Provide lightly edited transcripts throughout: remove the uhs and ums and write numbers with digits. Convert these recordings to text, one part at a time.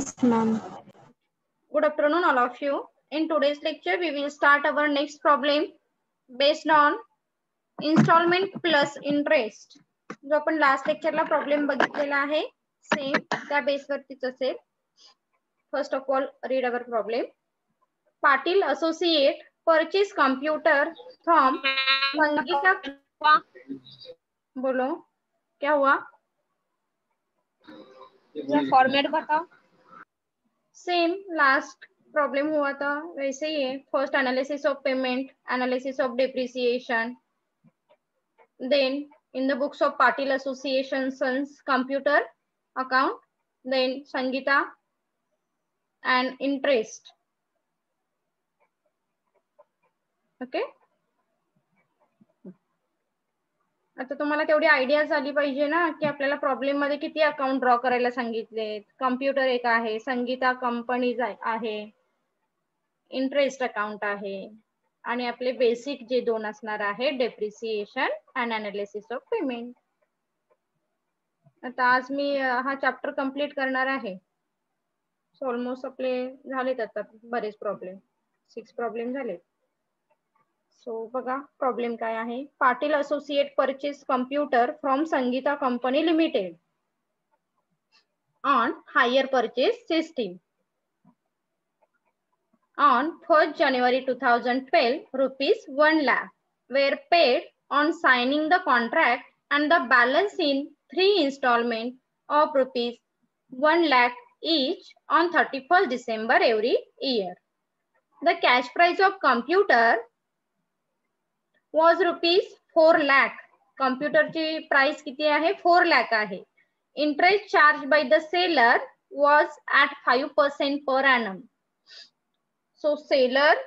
ma'am. Good afternoon, all of you. In today's lecture, we will start our next problem based on installment plus interest. जो आपण last लेक्चरला problem बघितलेला आहे same त्या बेसवरतीच असेल. First of all read our problem. Patil associate purchase computer from Sangeeta. बोलो क्या हुआ? Format बताओ. सेम लास्ट प्रॉब्लम हुआ था वैसे ही है. First analysis of payment, analysis of depreciation, then in the books of Patil Association Sons computer account, then Sangeeta and interest. Okay, आता तुम्हाला तेवढी आयडिया झाली पाहिजे ना की आपल्याला प्रॉब्लेम मध्ये किती अकाउंट ड्रॉ करायला सांगितलेत. कम्प्युटर एक आहे, संगीता कंपनीज आहे, इंटरेस्ट अकाउंट आहे आणि आपले बेसिक जे दोन असणार आहे depreciation and analysis of payment. आता आज मी हा चॅप्टर कंप्लीट करणार आहे. ऑलमोस्ट आपले झालेत आता बरेच प्रॉब्लेम, 6 प्रॉब्लेम झाले. सो बघा प्रॉब्लेम काय आहे. Patil associate purchase computer from Sangeeta company limited on hire purchase system on 1st January 2012, rupees 1 lakh were paid on signing the contract and the balance in 3 installment of rupees 1 lakh each on 31st December every year. The cash price of computer was rupees 4 lakh. Computer ची price किती आहे? 4 lakh आहे. Interest charged by the seller was at 5% per annum. So seller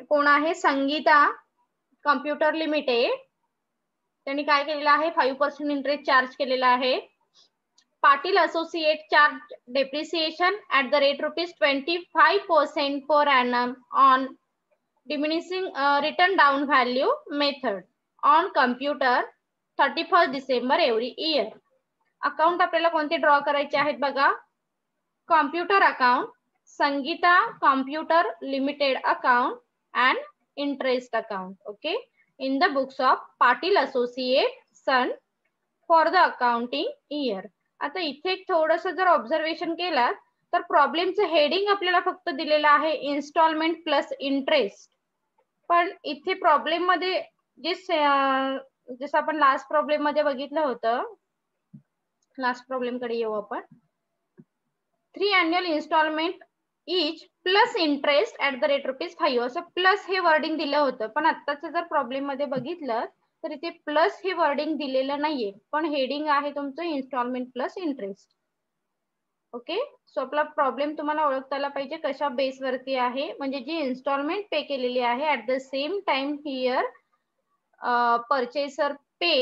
कोण आहे? Sangeeta computer limited. त्यांनी काय केलेलं आहे? 5% इंटरेस्ट चार्ज केलेला आहे. Patil associate charge depreciation at the rate ₹25% पर annum on diminishing return down value method on computer 31st December every year. Account आपल्याला कोणते ड्रॉ करायचे आहेत बघा. Computer account, Sangeeta Computer Limited account and interest account. Okay, in the books of Patil Associate Son for the accounting year. आता इथे थोडंसं जर observation केलं तर प्रॉब्लेमचं हेडिंग आपल्याला फक्त दिलेलं आहे इन्स्टॉलमेंट प्लस इंटरेस्ट. पण इथे प्रॉब्लेम मध्ये जसं आपण लास्ट प्रॉब्लेम मध्ये बघितलं होतं, लास्ट प्रॉब्लेम कडे येऊ आपण. 3 annual installment each plus interest at the rate ₹5 असं प्लस हे वर्डिंग दिलं होतं. पण आत्ताच जर प्रॉब्लेम मध्ये बघितलं तर इथे प्लस हे वर्डिंग दिलेलं नाहीये, पण हेडिंग आहे तुमचं इन्स्टॉलमेंट प्लस इंटरेस्ट. ओके, सो आपला प्रॉब्लेम तुम्हाला ओळखता आला पाहिजे कशा बेस वरती आहे. म्हणजे जी इन्स्टॉलमेंट पे केलेली आहे at the same time here purchaser pay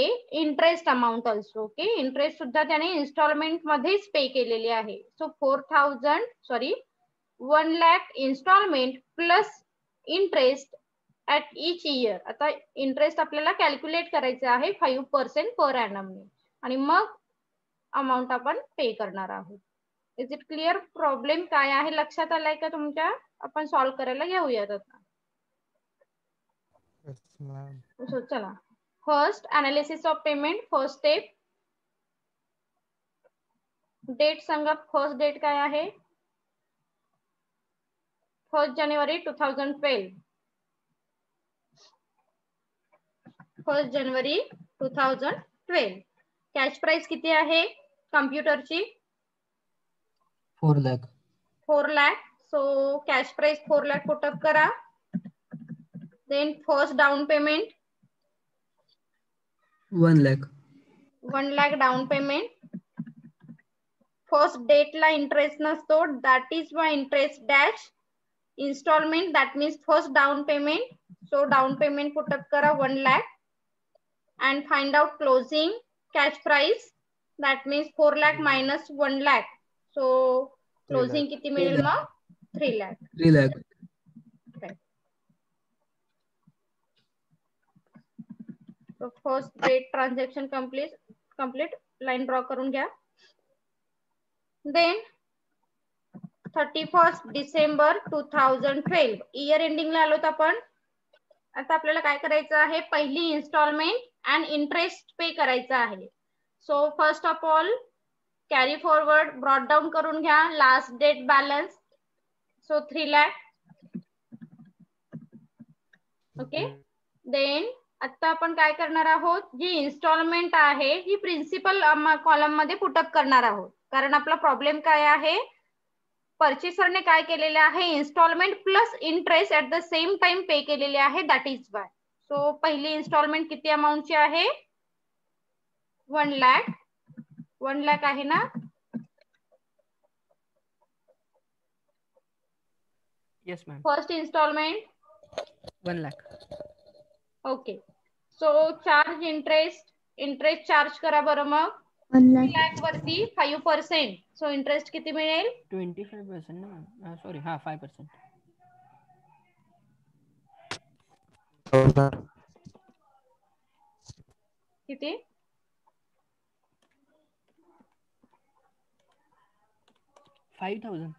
interest amount also. Okay, interest सुद्धा त्याने इन्स्टॉलमेंट मध्येच पे केलेली आहे. So 1 lakh installment plus interest at each year. आता इंटरेस्ट आपल्याला कॅल्क्युलेट करायचं आहे 5% पर annum आणि मग अमाऊंट आपण पे करणार आहोत. Is it clear? प्रॉब्लेम काय आहे लक्षात आलाय का तुमच्या? आपण सॉल्व्ह करायला घेऊयात आता. सो चला, first analysis of payment. First step, date सांगा. फर्स्ट डेट काय आहे? 1st January 2012. 1st January 2012. Cash price किती आहे कम्प्युटरची? 4 lakh. 4 lakh. So cash price 4 lakh put up करा. Then first down payment 1 lakh. 1 lakh down payment. First date ला interest नसतो, that is why interest dash. Installment that means first down payment. So down payment put up करा 1 lakh and find out closing cash price, that means 4 lakh minus 1 lakh. So closing किती मिळेल मग? 3 lakh. 3 lakh. Okay. So first date transaction complete line draw करून घ्या. Then 31 December 2012 year एंडिंगला आलोत आपण. आता आपल्याला काय करायचं आहे, पहिली इन्स्टॉलमेंट अँड इंटरेस्ट पे करायचं आहे. So first of all carry forward brought down करून घ्या लास्ट डेट बॅलन्स. सो 3 लाख. ओके. देन आता आपण काय करणार आहोत, जी इन्स्टॉलमेंट आहे ही प्रिन्सिपल कॉलम मध्ये पुटअप करणार आहोत. कारण आपला प्रॉब्लेम काय आहे, परचेसरने काय केलेले आहे, instalment plus interest at the same time pay केलेले आहे. दॅट इज वाय. सो पहिली इन्स्टॉलमेंट किती अमाऊंटची आहे, 1 लाख. 1 लाख आहे ना. Yes, ma'am. First installment 1 lakh. Okay. So charge interest charge करा बरं. मग 1 लाख वरती 5%. सो इंटरेस्ट किती मिळेल, 25% ना ma'am. Sorry, हा 5%. किती, 5,000.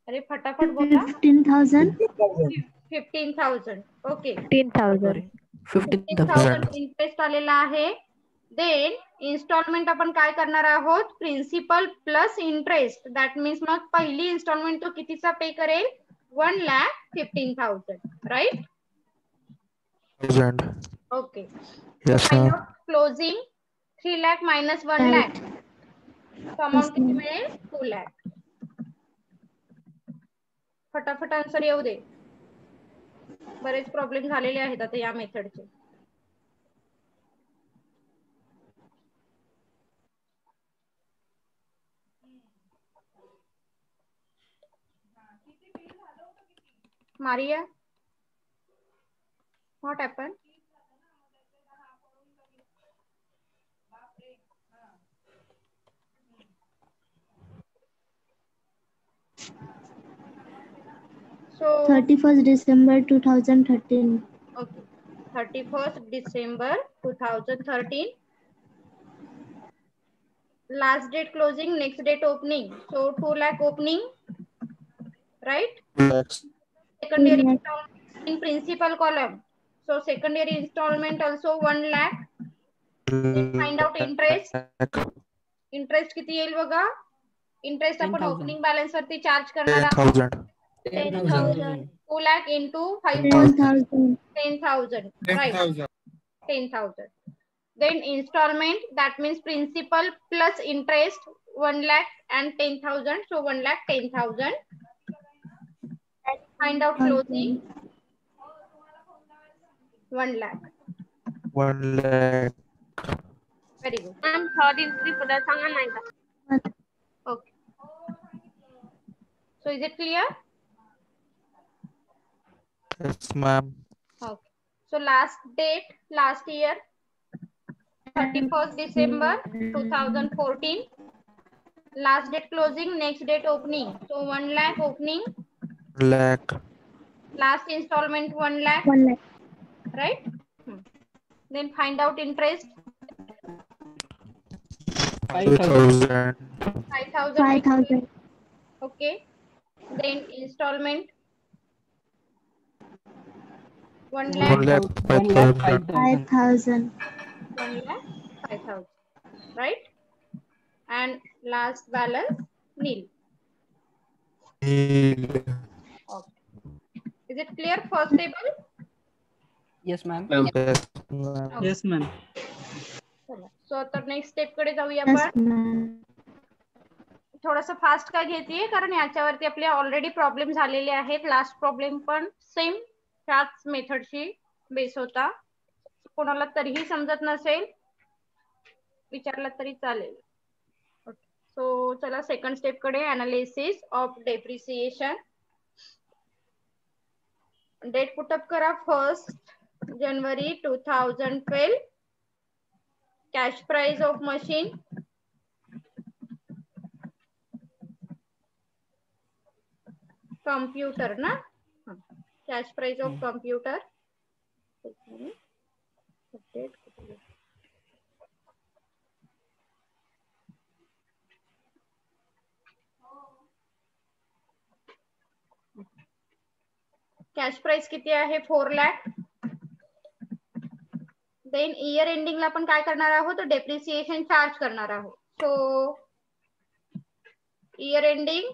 अरे फटाफट बोला. 15,000. 15,000. ओके. 15,000. Sorry, 15,000. 15,000 इंटरेस्ट आलेला आहे. देन इन्स्टॉलमेंट आपण काय करणार आहोत, principal plus interest. That means मग पहिली इन्स्टॉलमेंट तो कितीचा पे करेल, 1,15,000. Right. Okay. Yes, find ma'am. Out closing 3 lakh minus 1 lakh. Amount किती मिळेल, 2 लाख. फटाफट आन्सर येऊ दे. बरेच प्रॉब्लेम झालेले आहेत आता या मेथडचे. Maria, what happen. So 31st December 2013. okay, 31st December 2013. Last date closing, next date opening. So 2 lakh opening, right? Lakhs. Secondary 2 lakh. installment in principal column. So secondary installment also 1 lakh. Then find out interest. Interest किती येईल बघा. Interest आपण 10,000. Opening balance वरती charge करणार आहोत. 10,000. 10,000. 2 lakh into 5%. 10,000. 10,000. Right. 10,000. Then installment, that means principal plus interest 1 lakh and 10,000. So 1 lakh 10,000. Find out closing 1 lakh. 1 lakh. Very good. Ma'am third entry पुढे सांगा नाही का. Okay. So is it clear? Yes, ma'am. Okay. So last date, last year, 31st December 2014. Last date closing, next date opening. So 1 lakh opening. Lakh. Last installment 1 lakh. 1 lakh. Right? Then find out interest. 5,000. 5,000. 5,000. Okay. Then installment 1 lakh. 1 lakh 1 lakh 5,000. 5,000. 1 lakh 5,000. Right? And last balance nil. Nil. Okay. Is it clear? First table. Yes, ma'am. Yes, ma'am. Okay. Yes, ma'am. सो तर next step कडे जाऊया Yes, आपण. ma'am. थोडस fast का घेतेय कारण याच्यावरती आपले already problem झालेले आहेत. लास्ट प्रॉब्लेम पण सेम ह्याच मेथडशी बेस होता. कोणाला तरीही समजत नसेल विचारला तरी चालेल. सो चला सेकंड स्टेप कडे, analysis of depreciation. Date put up करा 1 January 2012. Cash price of machine. Computer ना. Cash price of computer. Cash price किती आहे 4 लाख. देन इयर एंडिंगला आपण काय करणार आहोत, डेप्रिसिएशन चार्ज करणार आहोत. So year ending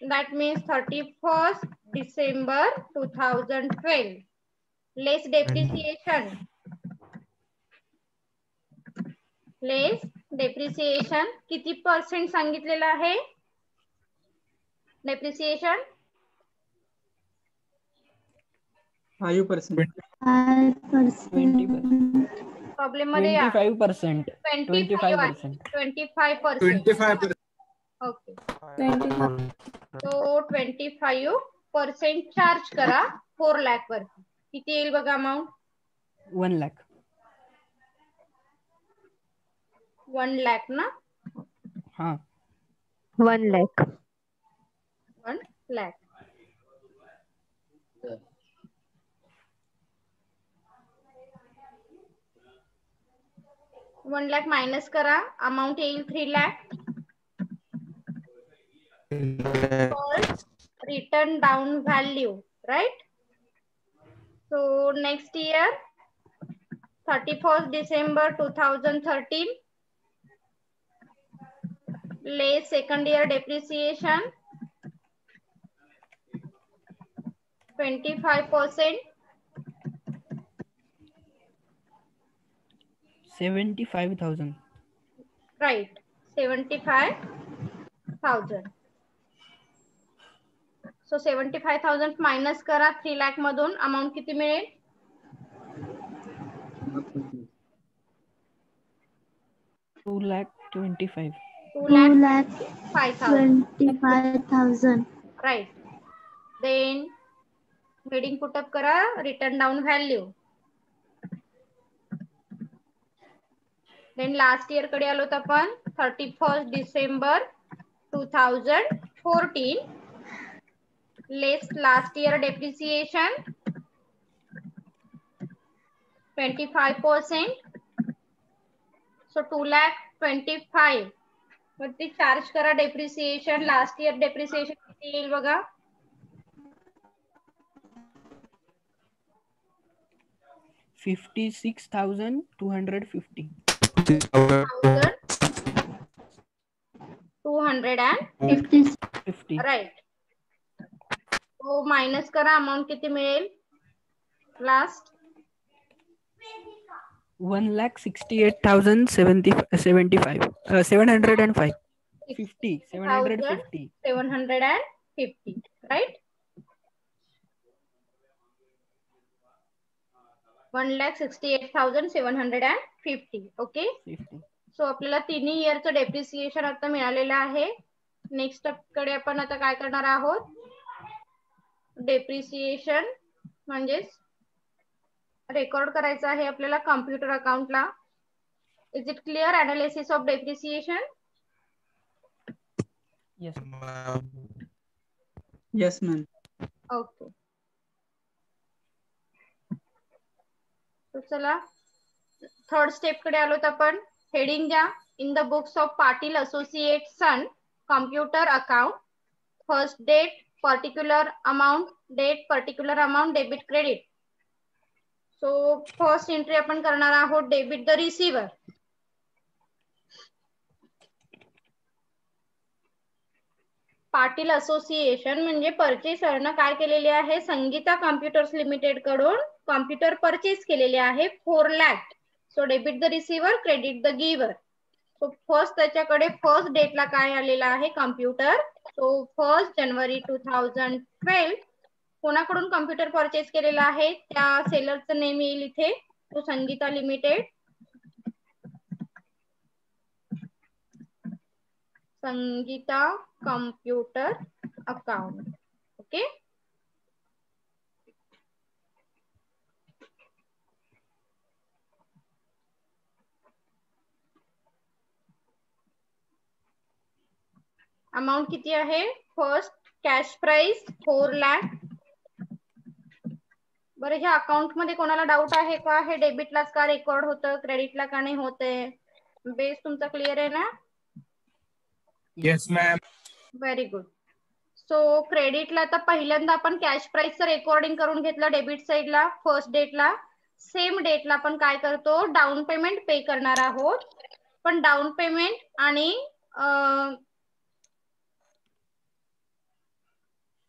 that means 31st December 2012 less depreciation किती पर्सेंट सांगितलेलं आहे डेप्रिसिएशन? 5%. 5%. प्रॉब्लेम मध्ये या 25%. 25%. ओके, तो 25% चार्ज करा 4 लाख वरती. किती येईल बघा अमाऊंट? 1 lakh. 1 लाख ना? हाँ 1 lakh. 1 lakh. One lakh minus करा, अमाऊंट येईल 3 lakh. Written down value, right? So next year 31st December 2013 less second year depreciation 25%. 75,000. Right, 75,000. सो 75,000 मायनस करा 3 लाख मधून, अमाऊंट किती मिळेल? 2,25,000. 2,25,000. राइट. देन हेडिंग पुटअप करा, written down value. Then last year कडे आलो तर आपण 31st December 2014 less last year depreciation 25%. so 2,25,000 वरती चार्ज करा डेप्रिसिएशन. लास्ट इयर डेप्रिसिएशन किती येईल बघा? 56,250. 250. राइट. तो मायनस करा, अमाऊंट किती मिळेल लास्ट? 1,68,075. 705. 750. 750. राइट. 1,68,750. ओके. 50. सो आपल्याला तिन्ही इयरचं डेप्रिसिएशन आता मिळालेलं आहे. नेक्स्ट कडे आपण आता काय करणार आहोत, डेप्रिसिएशन म्हणजेच रेकॉर्ड करायचं आहे आपल्याला कॉम्प्युटर अकाउंटला. Is it clear? Analysis of depreciation. Yes. Yes, ma'am. Okay. चला थर्ड स्टेप कडे आलोत आपण. हेडिंग द्या, in the books of Patil associate son computer account first date particular amount, date particular amount, debit credit. So first entry आपण करणार आहोत debit the receiver. Patil association म्हणजे परचेसरनं काय केलेले आहे, संगीता कॉम्प्युटर्स लिमिटेड कडून कॉम्प्युटर परचेस केलेले आहे 4 lakh. So debit the receiver, credit the giver. So first त्याच्याकडे फर्स्ट डेटला काय आलेला आहे कॉम्प्युटर. सो 1 जानेवारी 2012 कोणाकडून कॉम्प्युटर परचेस केलेला आहे, त्या सेलरचं नेम येईल इथे, तो Sangeeta limited. Sangeeta computer account. Okay. Amount किती आहे? First cash price 4 lakh. बरं, ह्या अकाउंट मध्ये कोणाला डाऊट आहे का? हे डेबिटलाच का रेकॉर्ड होतं, क्रेडिटला का नाही होतंय? बेस तुमचा क्लिअर आहे ना? Yes, ma'am. Very good. So क्रेडिटला आता पहिल्यांदा आपण कॅश प्राइसचं रेकॉर्डिंग करून घेतलं डेबिट साईडला फर्स्ट डेटला. सेम डेटला आपण काय करतो डाऊन पेमेंट पे करणार आहोत. पण डाऊन पेमेंट आणि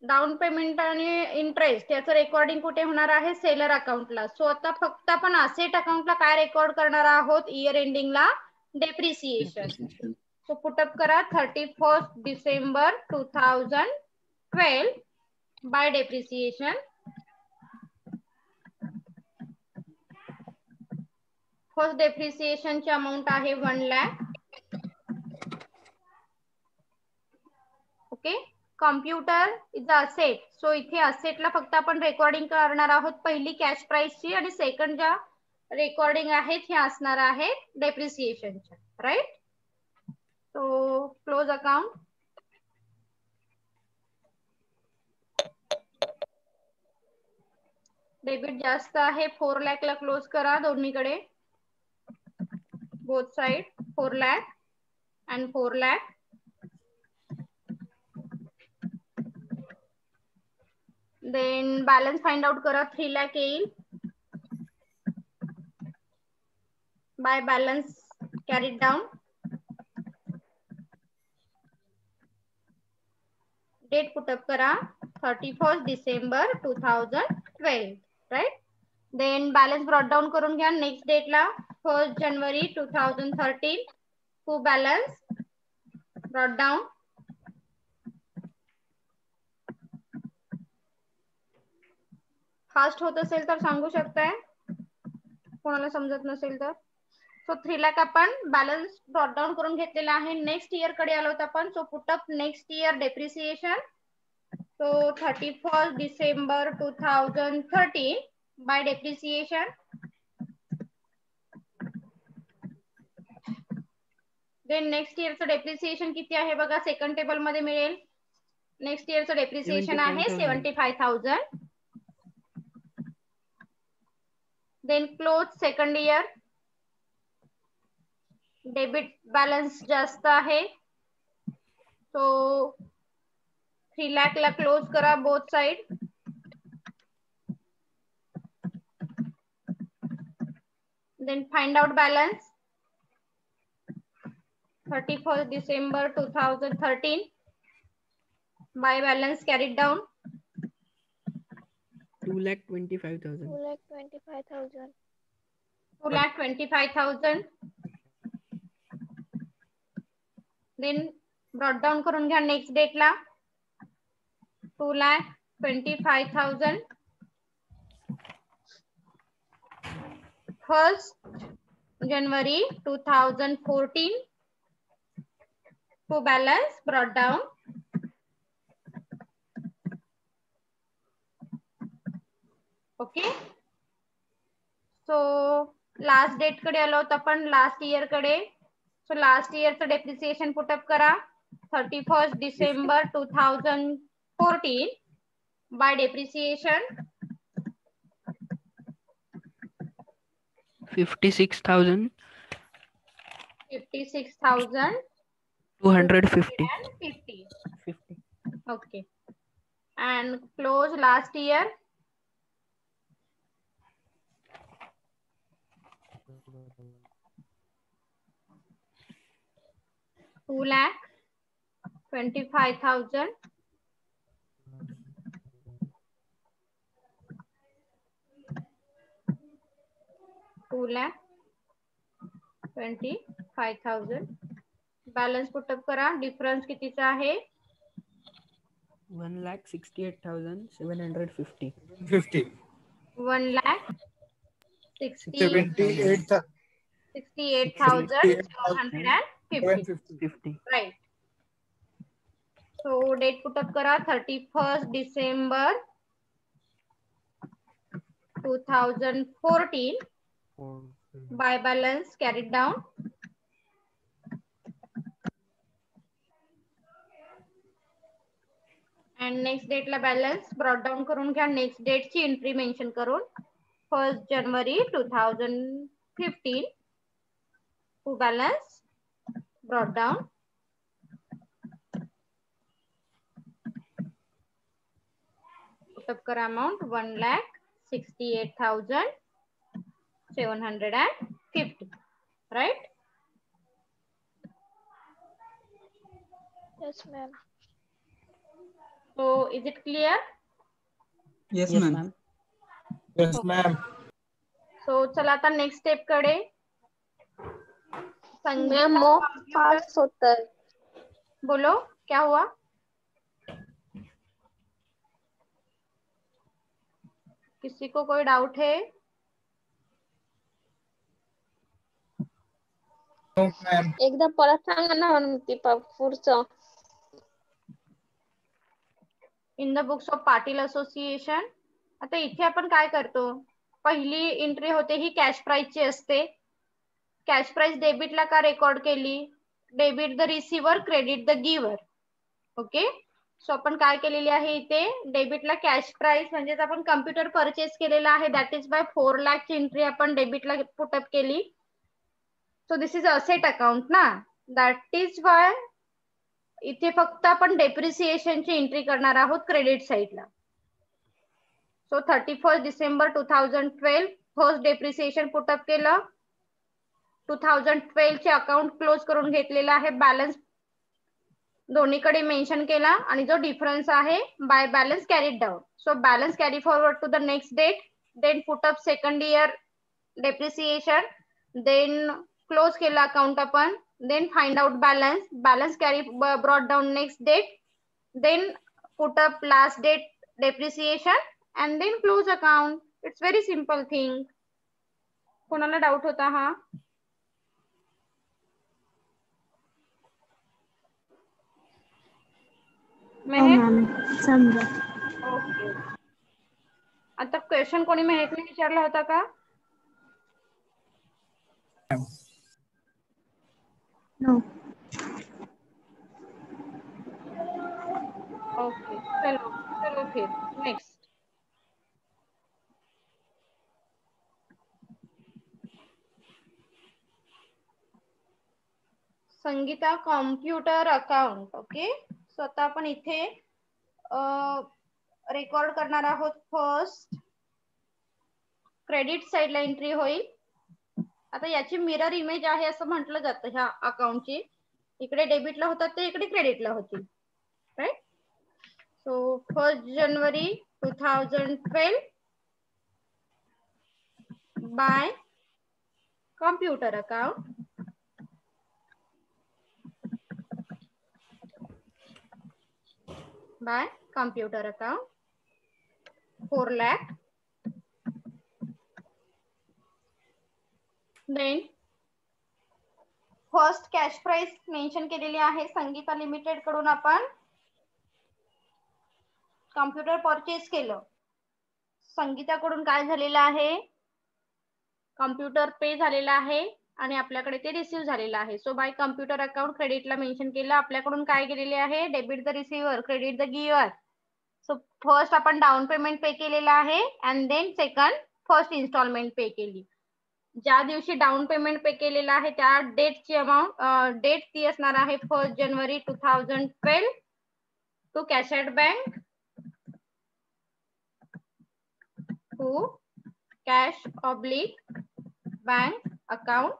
डाऊन पेमेंट आणि इंटरेस्ट याचं रेकॉर्डिंग कुठे होणार आहे सेलर अकाउंटला. सो आता फक्त आपण असेट अकाउंटला काय रेकॉर्ड करणार आहोत इयर एंडिंगला डेप्रिसिएशन. सो पुटअप करा 31st December 2012 by depreciation. First डेप्रिसिएशनची अमाऊंट आहे 1 lakh. Okay. Computer is a asset. So इथे असेटला फक्त आपण रेकॉर्डिंग करणार आहोत पहिली कॅश प्राइसची आणि सेकंड ज्या रेकॉर्डिंग आहेत हे असणार आहेत डेप्रिसिएशनच्या. Right. So close account. Debit जास्त आहे 4 लाख ला क्लोज करा दोन्हीकडे. Both side 4 lakh and 4 lakh. Then balance find out करा 3 लाख येईल. By balance carried down. Date put up करा 31st December 2012. Right. Then balance brought down करून घ्या नेक्स्ट डेटला 1st जानेवारी 2013. To balance brought down. Fast होत असेल तर सांगू शकताय कोणाला समजत नसेल तर. सो 3 लाख आपण बॅलन्स ब्रॉट डाऊन करून घेतलेला आहे. नेक्स्ट इयर कडे आलो होतो आपण. So put up next year depreciation. So 31st December 2013 by depreciation. Then next इयरचं डेप्रिसिएशन किती आहे बघा सेकंड टेबल मध्ये मिळेल. नेक्स्ट इयरचं डेप्रिसिएशन आहे 75,000. Then close second year. Debit balance जास्त आहे सो 3 लाख ला क्लोज करा both side. Then find out balance 31st December 2013 by balance carried down. 2,25,000. 2,25,000. Then brought down करून घ्या नेक्स्ट डेटला 2,25,000. 1st January 2014 to balance brought down. Okay. So last date कडे आलो होतो आपण लास्ट इयर कडे. सो लास्ट इयरचं डेप्रिसिएशन पुटअप करा 31st December 2014 by depreciation 56,000. 56,250. Okay. And close last year. $2,25,000. $2,25,000. Balance put up करा. डिफरन्स कितीचा आहे? 1,68,750. 1,68,750. Right. So date पुटअप करा 31st December 2014 by balance carried down. And next date La balance brought down करून घ्या. next date ची entry mention करून 1st January 2015 to balance brought down. Put up करा amount 1,68,750, right? Yes, ma'am. So is it clear? Yes, Yes, ma'am. ma'am. Yes, ma'am. So चला आता next step कडे. Sangeeta ma'am वो computer- पास होता है. बोलो क्या हुआ? किसी को कोई डाउट है? No, ma'am. एकदा परत सांगा ना म्हणते पुढचं. इन the books of Patil association. आता इथे आपण काय करतो, पहिली एंट्री होते ही कॅश प्राइसची असते. कॅश प्राइस डेबिटला का रेकॉर्ड केली? Debit the receiver, credit the giver. Okay, so आपण काय केलेली आहे इथे, डेबिटला कॅश प्राइस म्हणजे आपण कम्प्युटर परचेस केलेला आहे, दॅट इज बाय 4 लाख ची एंट्री आपण डेबिटला पुटअप केली. So this is asset account ना, दॅट इज वाय इथे फक्त आपण डेप्रिसिएशनची एंट्री करणार आहोत क्रेडिट साइडला. सो 31 डिसेंबर 2012 फर्स्ट डेप्रिसिएशन पुटअप केलं. 2012 चे अकाउंट क्लोज करून घेतलेला आहे. बॅलन्स दोन्हीकडे मेन्शन केला आणि जो डिफरन्स आहे by balance carried down. So balance carry forward to the next date, then put up second year depreciation, then close केला अकाउंट आपण, then find out balance carry brought down next date, then put up last date depreciation and then close account. It's very simple thing. कोणाला doubt होता हा? Ma'am समजा. Okay, आता question कोणी मेहकने विचारला होता का? नो. ओके, चलो चलो फिर next. Sangeeta computer account. Okay, so आता आपण इथे रेकॉर्ड करणार आहोत. फर्स्ट क्रेडिट साइडला एंट्री होईल. आता याची मिरर इमेज आहे असं म्हटलं जातं ह्या अकाउंटची. इकडे डेबिटला होतात ते इकडे क्रेडिटला होतील, right? So 1 January 2012 by computer account, by computer account 4 lakh. Then first cash price mention केलेली आहे संगीता लिमिटेड कडून. आपण कॉम्प्युटर परचेस केलं. संगीताकडून काय झालेलं आहे, कॉम्प्युटर पे झालेला आहे आणि आपल्याकडे ते रिसीव्ह झालेलं आहे. सो बाय कॉम्प्युटर अकाउंट क्रेडिटला मेन्शन केलं. आपल्याकडून काय केलेले आहे, debit the receiver, credit the giver. So first आपण डाऊन पेमेंट पे केलेलं आहे and then second first instalment pay केली. ज्या दिवशी डाऊन पेमेंट पे केलेलं आहे त्या डेटची अमाऊंट, डेट ती असणार आहे 1 January 2012 to cash at bank, to cash oblique bank account.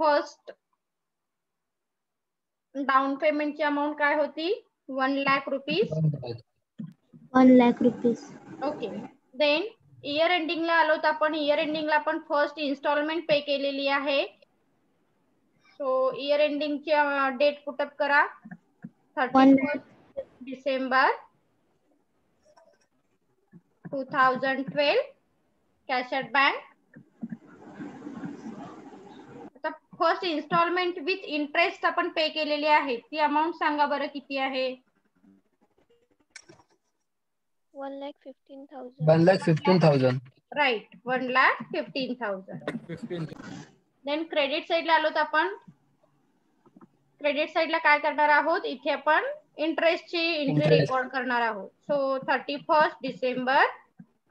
First down पेमेंटची अमाऊंट काय होती, 1 lakh rupees. 1 lakh rupees. Okay, then year एंडिंगला आलो तर आपण इयर एंडिंगला आपण फर्स्ट इन्स्टॉलमेंट पे केलेली आहे. सो इयर एंडिंगची डेट पुटअप करा 31 डिसेंबर 2012 कॅश ॲट बँक. आता फर्स्ट इन्स्टॉलमेंट विथ इंटरेस्ट आपण पे केलेली आहे, ती अमाऊंट सांगा बरं किती आहे. 1,15,000. 1,15,000. राईट, 1,15,000. देन क्रेडिट साइडला आलो तर आपण क्रेडिट साइडला काय करणार आहोत, इथे आपण इंटरेस्टची एंट्री रेकॉर्ड करणार आहोत. So 31 December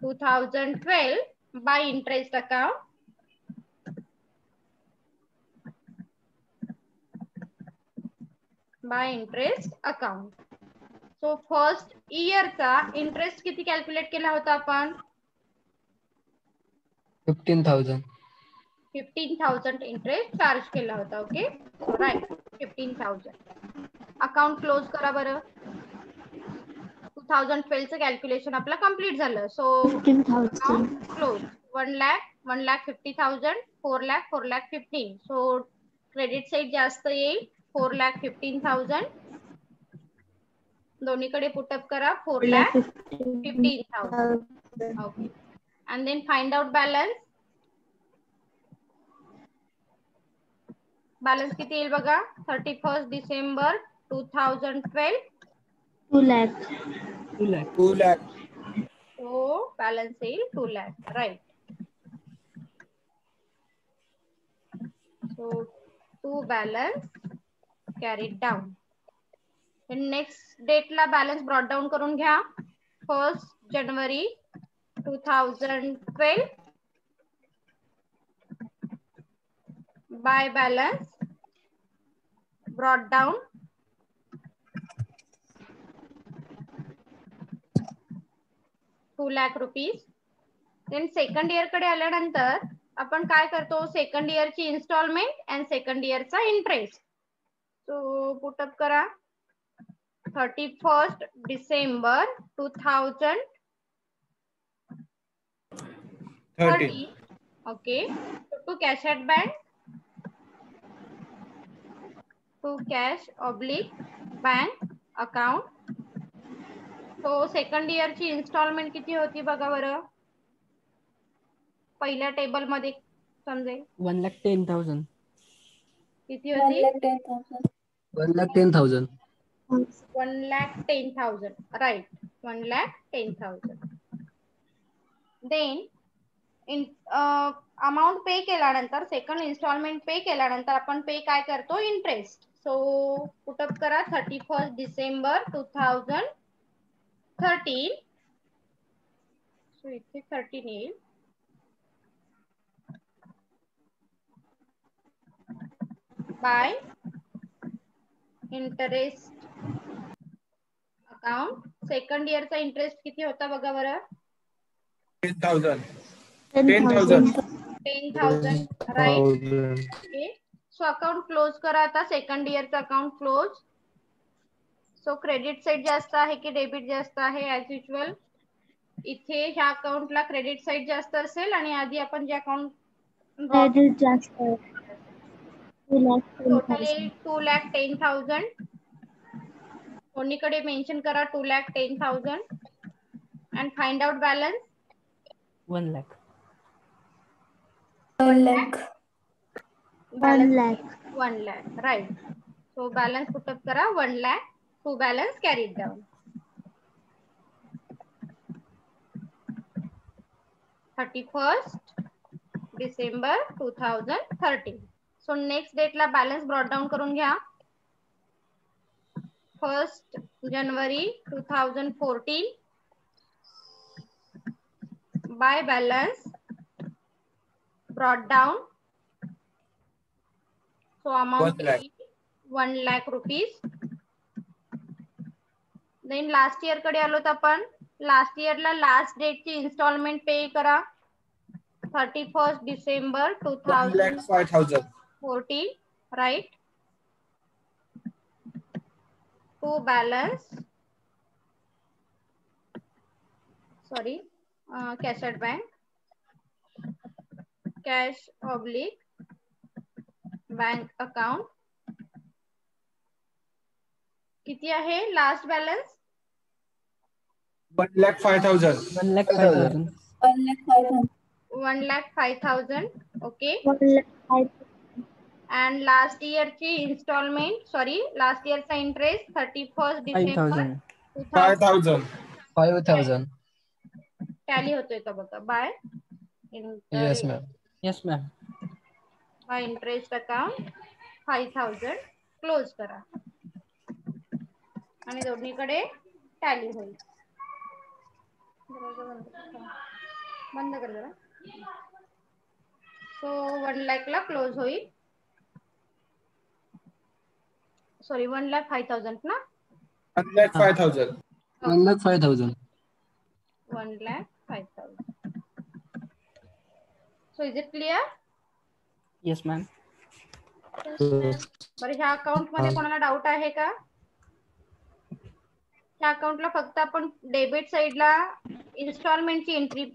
2012 by interest account, by interest account. So first इयरचा इंटरेस्ट किती कॅल्क्युलेट केला होता आपण? 15,000. 15,000 इंटरेस्ट चार्ज केला होता. Okay right, 15,000. अकाउंट क्लोज करा बरं. 2012 चं कॅल्क्युलेशन आपलं कम्प्लीट झालं. So 15,000. Close 1 lakh 1,50,000 4 lakh 4,15,000. So credit side जास्त येईल 4,15,000. दोन्हीकडे पुटअप करा 4,15,000. Okay and then find out balance. Balance किती येईल बघा. 31 December 2012. 2 lakh. 2 lakh. 2 lakh. So balance येईल 2 lakh. Right. So to balance carried down. Then next date La balance brought down करून घ्या. 1st January 2012 by balance brought down 2 lakh rupees. Then second year कडे आल्यानंतर आपण काय करतो, second year ची installment and second इयरचा इंटरेस्ट. सो पुटअप करा 31st December 2013. Okay. So to cash at bank, to cash oblique bank account. So second year ची instalment किती होती बघा बरं. पहिल्या टेबल मध्ये समजेल 1,10,000. किती होती. 1,10,000. 1,10,000. राईट 1,10,000. देन अमाऊंट पे केल्यानंतर सेकंड इन्स्टॉलमेंट पे केल्यानंतर आपण पे काय करतो, इंटरेस्ट. सो पुटअप करा 31st डिसेंबर 2013. सो इथे 13 येईल. By interest account. सेकंड इयरचा इंटरेस्ट किती होता बघा बरं. 10,000. 10,000. 10,000. Right. Okay. So account close करा आता. सेकंड इयरचा account close. So credit side जास्त आहे की डेबिट जास्त आहे. ऍज युजल इथे ह्या अकाउंटला क्रेडिट साईड जास्त असेल आणि आधी आपण जे अकाउंट Credit जास्त आहे. 2 टोटल lakh. 2,10,000. दोन्हीकडे मेन्शन करा 2,10,000 and find out balance 1 lakh. 1 lakh. 1 lakh. 1 lakh. Right. So balance put up करा 1 lakh. To balance carried down 31st December 2013. So next डेटला बॅलन्स ब्रॉट डाऊन करून घ्या. 1st January 2014 by balance brought down. So amount 1 lakh rupees. Then last year कडे आलोत आपण. Last इयरला last डेटची instalment पे करा 31st December 1,05,000. 2014. Right. To balance sorry cash at bank cash oblique bank account. किती आहे last balance. 1,05,000. 1,05,000. 1,05,000. Okay. 1 lakh. And last इयरची installment sorry last इयरचा इंटरेस्ट 31st December 5,000. 5,000. टॅली होतोय का बघा. By Yes, ma'am. Yes, ma'am. By interest account 5,000 close करा आणि दोन्हीकडे टॅली होईल. बंद कर जरा. सो 1 lakh ला क्लोज होईल. सॉरी 1,05,000 ना. 1,05,000. 1,05,000. 1,05,000. So is it clear? Yes, ma'am. Yes, ma'am. बरं ह्या अकाउंट मध्ये कोणाला डाऊट आहे का? ह्या अकाउंटला फक्त आपण डेबिट साइडला इन्स्टॉलमेंटची एंट्री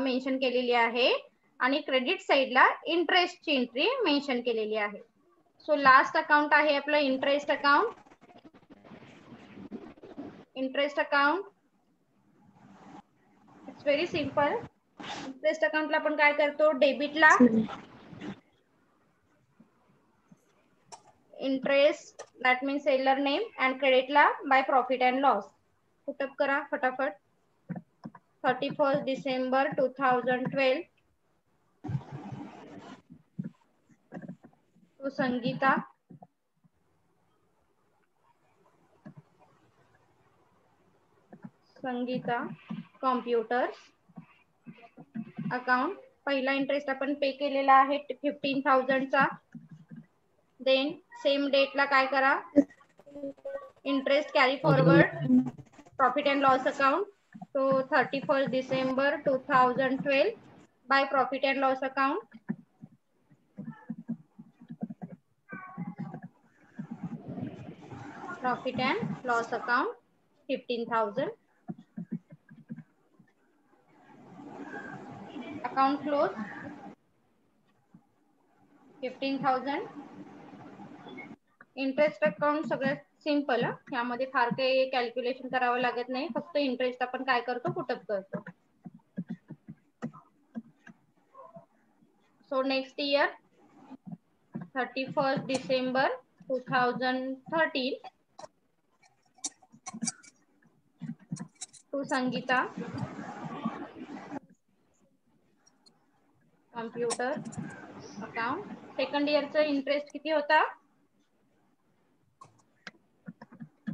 मेन्शन केलेली आहे आणि क्रेडिट साइडला इंटरेस्टची एंट्री मेन्शन केलेली आहे. सो लास्ट अकाउंट आहे आपलं interest account. Interest account it's very simple. Interest अकाउंटला आपण काय करतो, डेबिटला interest that means seller name and क्रेडिटला by profit and loss. Put up करा फटाफट. 31 December 2012 to Sangeeta. Sangeeta computer account. पहिला इंटरेस्ट आपण पे केलेला आहे 15,000 चा. देन सेम डेटला काय करा, interest carry forward profit and loss account. तो 31 December 2012 bye profit and loss account. Profit and loss account 15,000. Account close 15,000. Interest account सगळ्यात सिंपल. यामध्ये फार काही कॅल्क्युलेशन करावं लागत नाही, फक्त इंटरेस्ट आपण काय करतो, पुटअप करतो. So next year 31 December 2013 to Sangeeta computer account. Second इयरचा इंटरेस्ट किती होता?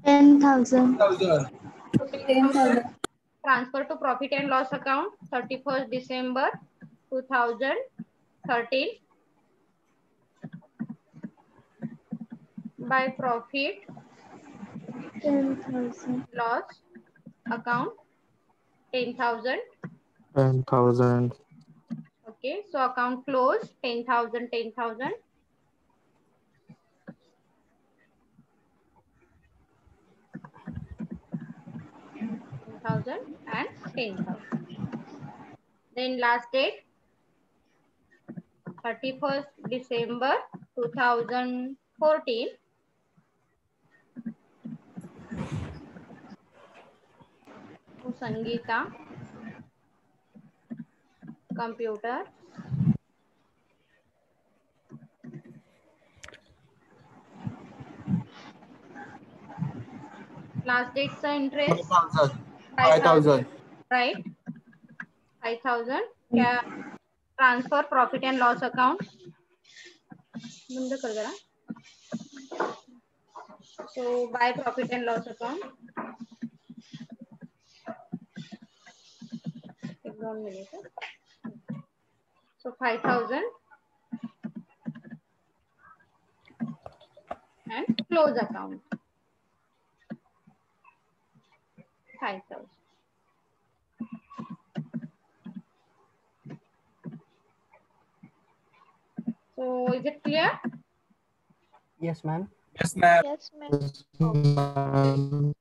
10,000. 10,000. Transfer to profit and loss account 31 December 2013 by profit 10,000. Loss account 10,000. 10,000. Okay, so account close 10,000, 10,000. and 10,000. Then last date 31st December 2014 to Sangeeta computer. Last date's interest 5,000. right? 5,000. Transfer profit and loss account. बंद कर जरा. So buy profit and loss account. 1 minute. So 5,000 and close account 5,000. So is it clear? Yes, ma'am. Yes, ma'am. Yes, ma'am. Ma'am.